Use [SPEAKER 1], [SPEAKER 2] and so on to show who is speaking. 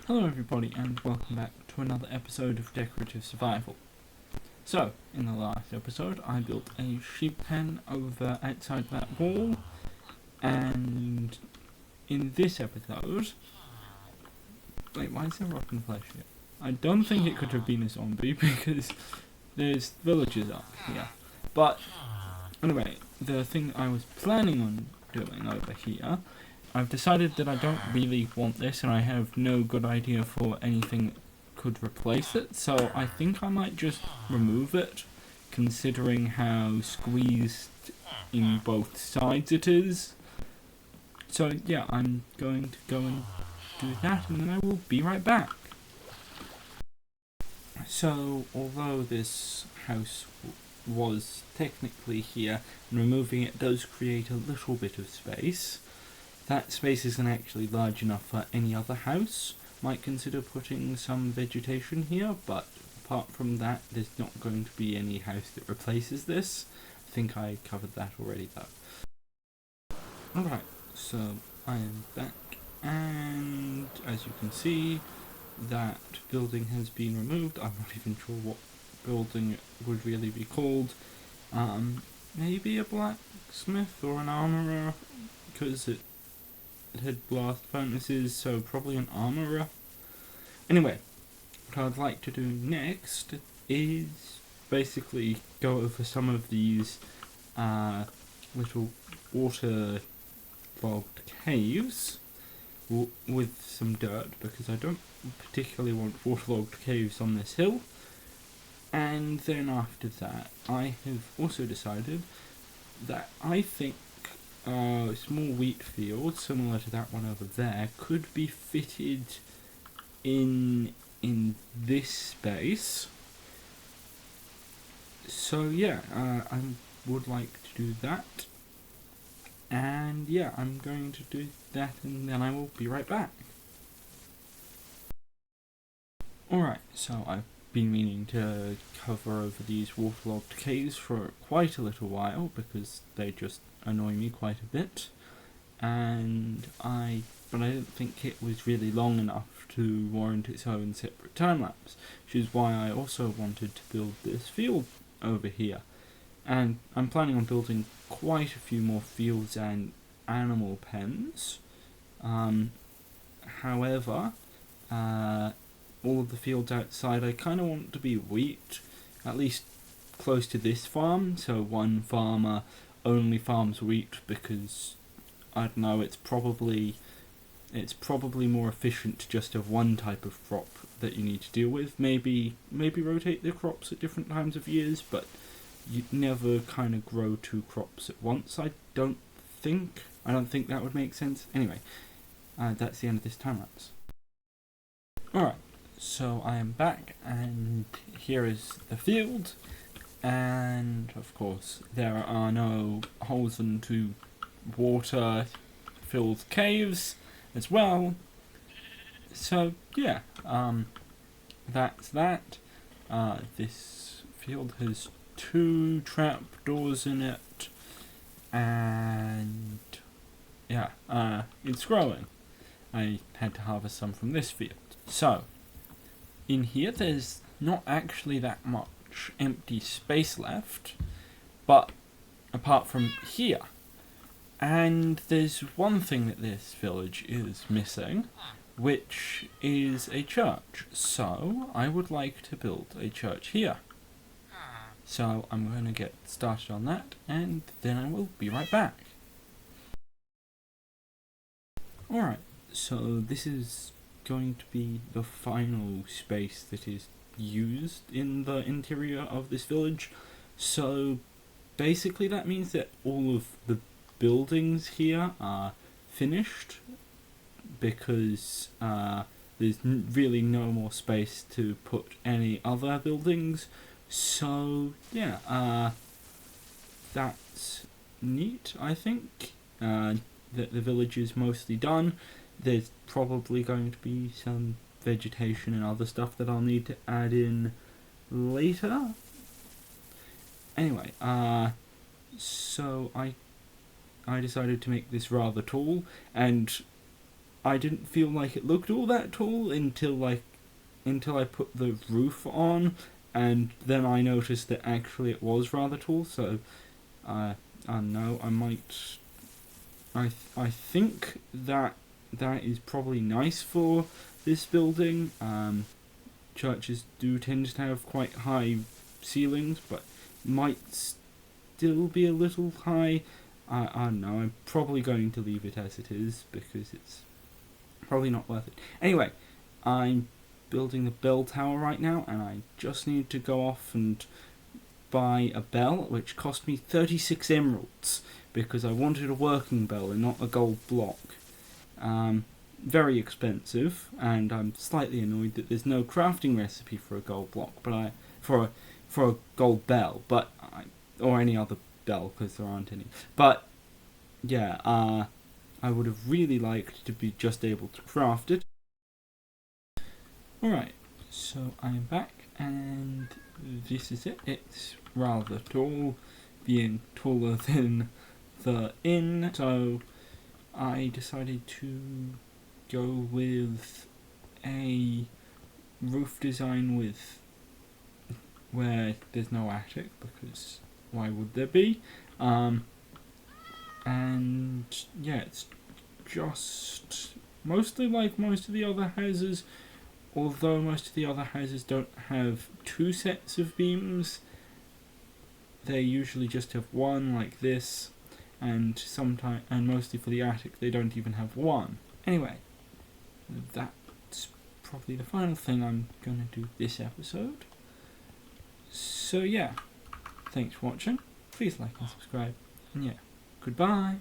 [SPEAKER 1] Hello everybody and welcome back to another episode of Decorative Survival. So, in the last episode I built a sheep pen over outside that wall, and in this episode... Wait, why is there rotten flesh here? I don't think it could have been a zombie because there's villagers up here. But, anyway, the thing I was planning on doing over here, I've decided that I don't really want this and I have no good idea for anything that could replace it, so I think I might just remove it, considering how squeezed in both sides it is. So yeah, I'm going to go and do that and then I will be right back. So, although this house was technically here, and removing it does create a little bit of space, that space isn't actually large enough for any other house. Might consider putting some vegetation here, but apart from that, there's not going to be any house that replaces this. I think I covered that already though. Alright, so I am back, and as you can see, that building has been removed. I'm not even sure what building it would really be called. Maybe a blacksmith or an armourer, because it had blast furnaces, so probably an armourer. Anyway, what I'd like to do next is basically go over some of these little waterlogged caves with some dirt, because I don't particularly want waterlogged caves on this hill. And then after that, I have also decided that I think a small wheat field, similar to that one over there, could be fitted in this space. So yeah, I would like to do that. And yeah, I'm going to do that and then I will be right back. Alright, so I've been meaning to cover over these waterlogged caves for quite a little while because they just annoy me quite a bit, but I didn't think it was really long enough to warrant its own separate time lapse, which is why I also wanted to build this field over here. And I'm planning on building quite a few more fields and animal pens. However, all of the fields outside I kind of want to be wheat, at least close to this farm, so one farmer only farms wheat because, I don't know, it's probably more efficient to just have one type of crop that you need to deal with. Maybe rotate the crops at different times of years, but you never kind of grow two crops at once. I don't think that would make sense. Anyway, that's the end of this time lapse. Alright, so I am back and here is the field. And of course there are no holes into water-filled caves as well. So yeah, that's that. This field has 2 trapdoors in it, and yeah, it's growing. I had to harvest some from this field. So in here there's not actually that much empty space left, but apart from here, and there's one thing that this village is missing, which is a church. So I would like to build a church here. So I'm going to get started on that and then I will be right back. Alright, so this is going to be the final space that is used in the interior of this village. So basically that means that all of the buildings here are finished, because there's really no more space to put any other buildings. So yeah, that's neat, I think. That the village is mostly done. There's probably going to be some vegetation and other stuff that I'll need to add in later. Anyway, so I decided to make this rather tall, and I didn't feel like it looked all that tall until I put the roof on, and then I noticed that actually it was rather tall. So I don't know. I think that is probably nice for this building. Churches do tend to have quite high ceilings, but might still be a little high. I don't know. I'm probably going to leave it as it is because it's probably not worth it. Anyway, I'm building the bell tower right now, and I just need to go off and buy a bell, which cost me 36 emeralds because I wanted a working bell and not a gold block. Very expensive, and I'm slightly annoyed that there's no crafting recipe for a gold block, but for a gold bell, or any other bell because there aren't any. But yeah, I would have really liked to be just able to craft it. Alright, so I'm back, and this is it. It's rather tall, being taller than the inn, so I decided to go with a roof design where there's no attic, because why would there be? And yeah, it's just mostly like most of the other houses, although most of the other houses don't have two sets of beams. They usually just have one, like this, and mostly for the attic they don't even have one. Anyway, that's probably the final thing I'm gonna do this episode. So yeah, thanks for watching. Please like and subscribe, and yeah, goodbye.